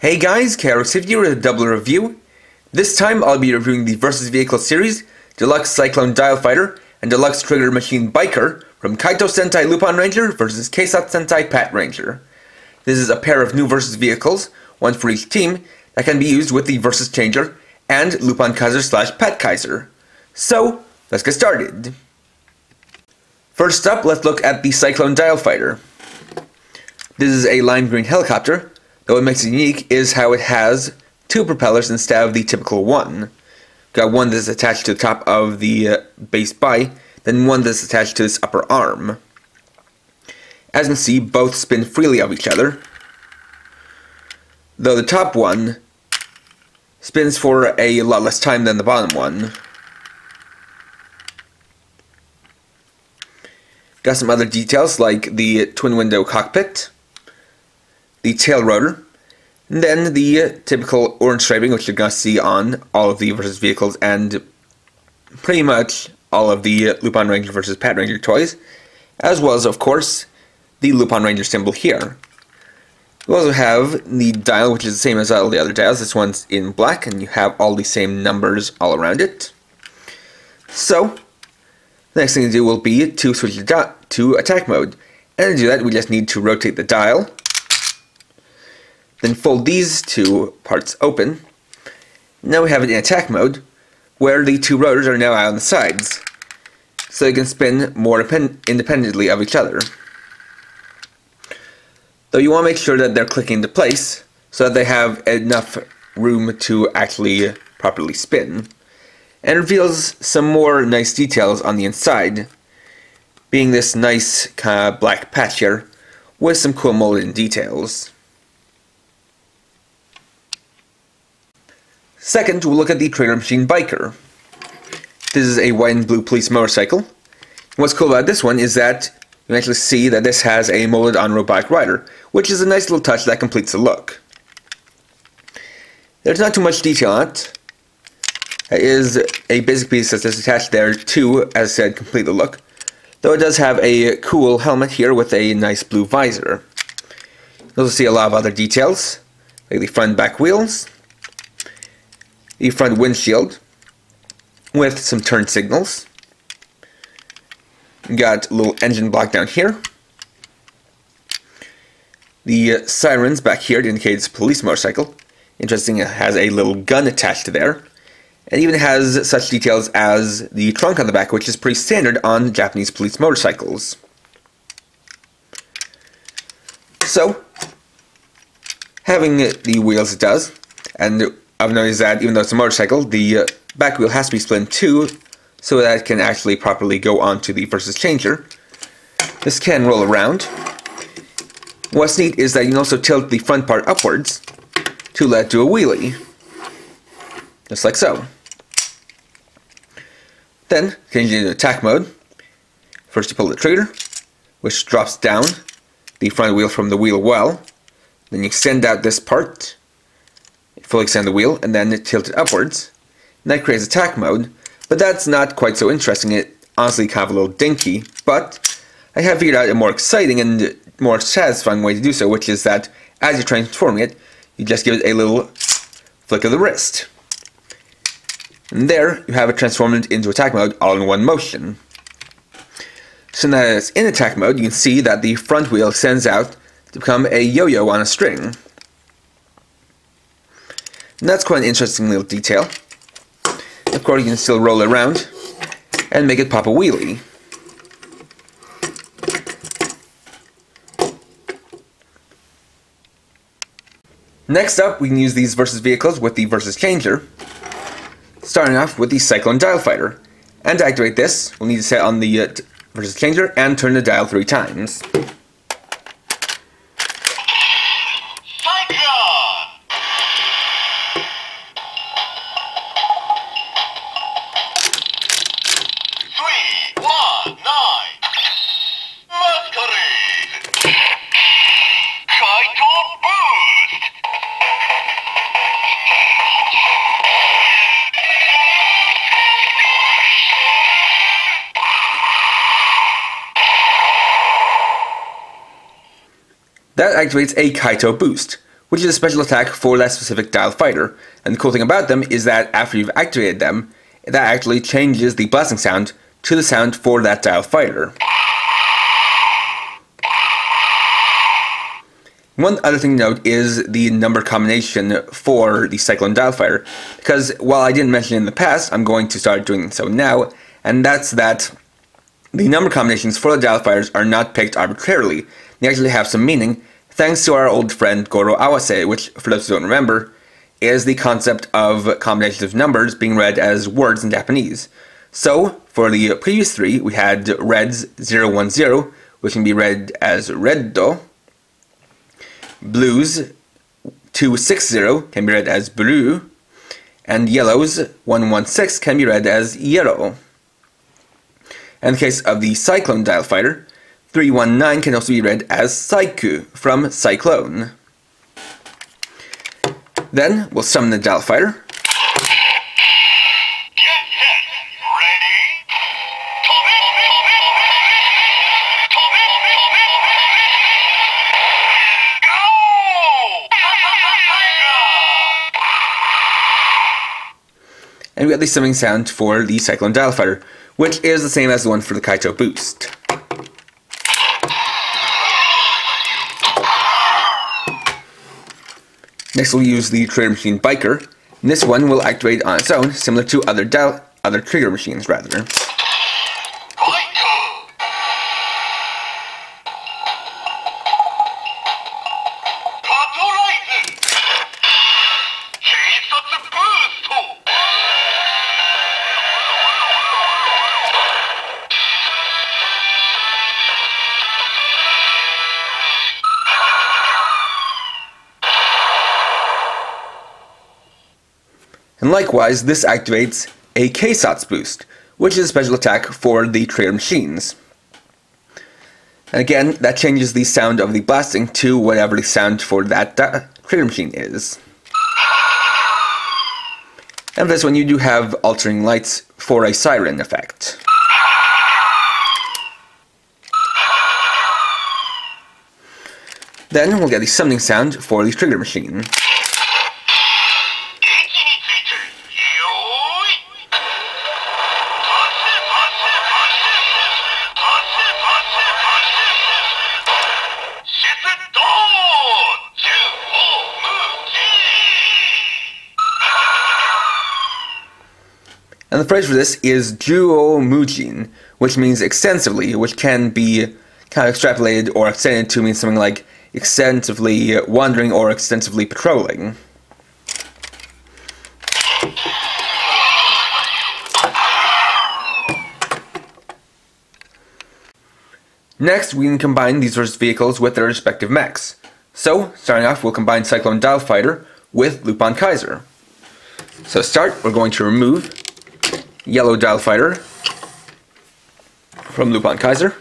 Hey guys, Kaitou here with a double review. This time I'll be reviewing the Versus Vehicle series, Deluxe Cyclone Dial Fighter, and Deluxe Trigger Machine Biker from Kaitou Sentai Lupinranger versus Keisatsu Sentai Patranger. This is a pair of new Versus vehicles, one for each team, that can be used with the Versus Changer and Lupin Kaiser / Pat Kaiser. So, let's get started. First up, let's look at the Cyclone Dial Fighter. This is a lime green helicopter. Though what makes it unique is how it has two propellers instead of the typical one. Got one that's attached to the top of the base by, then one that's attached to this upper arm. As you can see, both spin freely of each other, though the top one spins for a lot less time than the bottom one. Got some other details like the twin window cockpit, the tail rotor, and then the typical orange striping, which you're going to see on all of the Versus vehicles and pretty much all of the Lupinranger versus Patranger toys, as well as, of course, the Lupinranger symbol here. You also have the dial, which is the same as all the other dials. This one's in black, and you have all the same numbers all around it. So, the next thing to do will be to switch it to attack mode. And to do that, we just need to rotate the dial, then fold these two parts open. Now we have it in attack mode, where the two rotors are now out on the sides, so they can spin more independently of each other. Though you want to make sure that they're clicking into place, so that they have enough room to actually properly spin. And it reveals some more nice details on the inside, being this nice kind of black patch here, with some cool molded details. Second, we'll look at the Trigger Machine Biker. This is a white and blue police motorcycle. What's cool about this one is that you can actually see that this has a molded on robotic rider, which is a nice little touch that completes the look. There's not too much detail on it. It is a basic piece that's just attached there to, as I said, complete the look. Though it does have a cool helmet here with a nice blue visor. You'll also see a lot of other details, like the front and back wheels, the front windshield with some turn signals. Got a little engine block down here. The sirens back here to indicate it's a police motorcycle. Interesting, it has a little gun attached to there. And even has such details as the trunk on the back, which is pretty standard on Japanese police motorcycles. So, having the wheels it does, and I've noticed that even though it's a motorcycle, the back wheel has to be split in two so that it can actually properly go onto the Versus Changer. This can roll around. What's neat is that you can also tilt the front part upwards to let it do a wheelie. Just like so. Then, changing into attack mode. First you pull the trigger, which drops down the front wheel from the wheel well. Then you extend out this part, fully extend the wheel, and then tilt it upwards. And that creates attack mode, but that's not quite so interesting. It honestly kind of a little dinky, but I have figured out a more exciting and more satisfying way to do so, which is that as you're transforming it, you just give it a little flick of the wrist. And there, you have it transformed into attack mode all in one motion. So now that it's in attack mode, you can see that the front wheel extends out to become a yo-yo on a string. And that's quite an interesting little detail. Of course, you can still roll it around and make it pop a wheelie. Next up, we can use these Versus vehicles with the Versus Changer. Starting off with the Cyclone Dial Fighter. And to activate this, we'll need to set on the Versus Changer and turn the dial 3 times. Masqueraise! Kaitou Boost! That activates a Kaitou Boost, which is a special attack for that specific dial fighter. And the cool thing about them is that after you've activated them, that actually changes the blasting sound to the sound for that dial fighter. One other thing to note is the number combination for the Cyclone dial fighter, because while I didn't mention it in the past, I'm going to start doing so now, and that's that the number combinations for the dial fighters are not picked arbitrarily. They actually have some meaning, thanks to our old friend Goro Awase, which, for those who don't remember, is the concept of combinations of numbers being read as words in Japanese. So, for the previous three, we had reds 010, which can be read as reddo. Blues 260 can be read as blue, and yellows 116 can be read as yellow. In the case of the Cyclone dial fighter, 319 can also be read as Saiku from Cyclone. Then we'll summon the dial fighter. And we got the summoning sound for the Cyclone dial fighter, which is the same as the one for the Kaitou Boost. Next we'll use the Trigger Machine Biker, and this one will activate on its own, similar to other trigger machines rather. Keisatsu Boost! And likewise, this activates a Keisatsu Boost, which is a special attack for the trigger machines. And again, that changes the sound of the blasting to whatever the sound for that trigger machine is. And for this one, you do have altering lights for a siren effect. Then we'll get the summoning sound for the trigger machine. And the phrase for this is Juu-Ou-Mu-Jin, which means extensively, which can be kind of extrapolated or extended to mean something like extensively wandering or extensively patrolling. Next, we can combine these versus vehicles with their respective mechs. So, starting off, we'll combine Cyclone Dial Fighter with Lupin Kaiser. So to start, we're going to remove Yellow Dial Fighter from Lupin Kaiser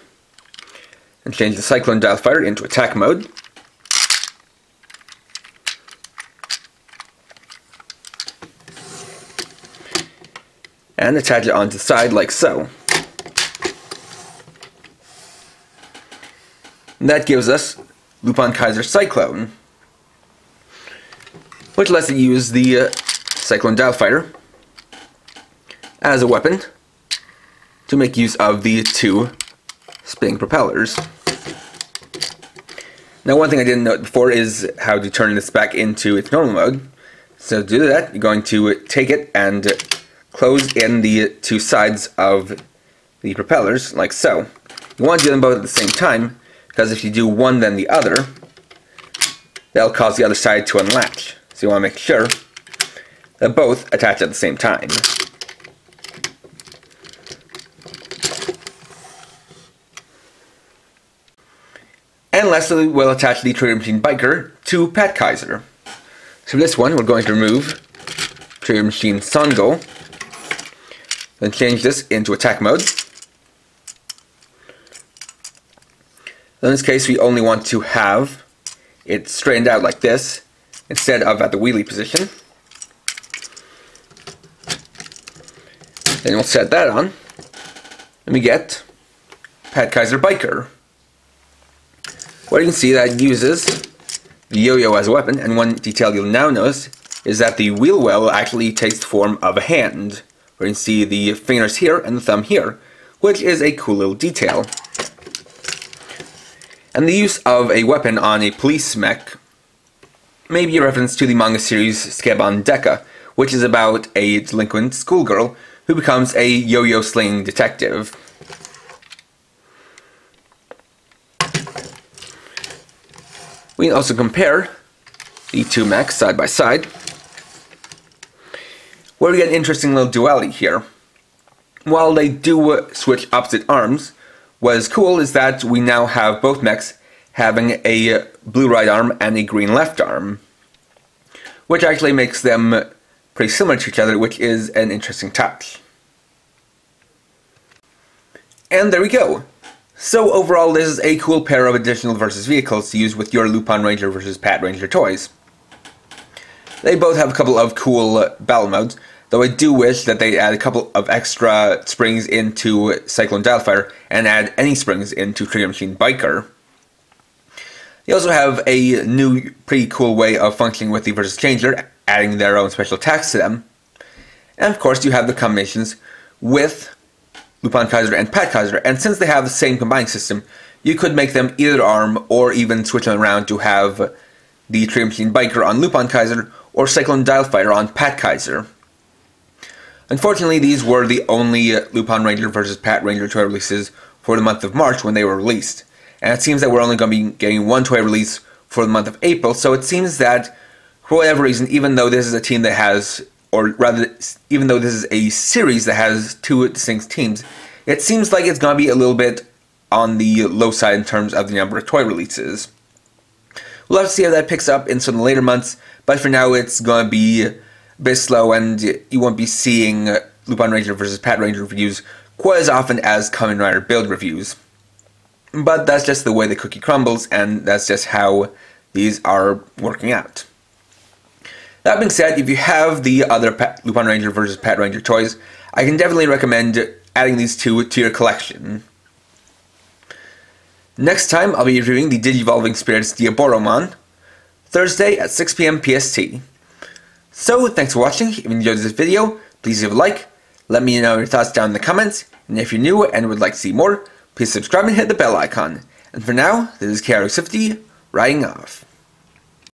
and change the Cyclone Dial Fighter into attack mode. And attach it onto the side like so. And that gives us Lupin Kaiser Cyclone, which lets it use the Cyclone Dial Fighter as a weapon to make use of the two spinning propellers. Now, one thing I didn't note before is how to turn this back into its normal mode. So to do that, you're going to take it and close in the two sides of the propellers, like so. You want to do them both at the same time, because if you do one then the other, that'll cause the other side to unlatch. So you want to make sure that both attach at the same time. And lastly, we'll attach the Trigger Machine Biker to Pat Kaiser. So for this one, we're going to remove Trigger Machine Songo, then change this into attack mode. In this case, we only want to have it straightened out like this, instead of at the wheelie position. Then we'll set that on, and we get Pat Kaiser Biker. What you can see that uses the yo-yo as a weapon, and one detail you'll now notice is that the wheel well actually takes the form of a hand, where you can see the fingers here and the thumb here, which is a cool little detail. And the use of a weapon on a police mech may be a reference to the manga series Skeban Deka, which is about a delinquent schoolgirl who becomes a yo-yo slinging detective. We can also compare the two mechs side by side, where we get an interesting little duality here. While they do switch opposite arms, what is cool is that we now have both mechs having a blue right arm and a green left arm, which actually makes them pretty similar to each other, which is an interesting touch. And there we go. So overall, this is a cool pair of additional versus vehicles to use with your Lupinranger versus Patranger toys. They both have a couple of cool battle modes, though I do wish that they add a couple of extra springs into Cyclone Dialfighter and add any springs into Trigger Machine Biker. They also have a new, pretty cool way of functioning with the Versus Changer, adding their own special attacks to them. And of course, you have the combinations with Lupin Kaiser and Pat Kaiser, and since they have the same combining system, you could make them either arm or even switch them around to have the Trigger Machine Biker on Lupin Kaiser or Cyclone Dialfighter on Pat Kaiser. Unfortunately, these were the only Lupinranger vs. Patranger toy releases for the month of March when they were released. And it seems that we're only going to be getting one toy release for the month of April, so it seems that, for whatever reason, even though this is a team that has, or rather, even though this is a series that has two distinct teams, it seems like it's going to be a little bit on the low side in terms of the number of toy releases. We'll have to see how that picks up in some of the later months, but for now it's going to be a bit slow, and you won't be seeing Lupinranger vs. Patranger reviews quite as often as Kamen Rider build reviews. But that's just the way the cookie crumbles, and that's just how these are working out. That being said, if you have the other Lupinranger vs. Patranger toys, I can definitely recommend adding these two to your collection. Next time, I'll be reviewing the Digivolving Spirits Diaboromon, Thursday at 6 PM PST. So, thanks for watching. If you enjoyed this video, please leave a like, let me know your thoughts down in the comments, and if you're new and would like to see more, please subscribe and hit the bell icon. And for now, this is Keisatsu Boost, writing off.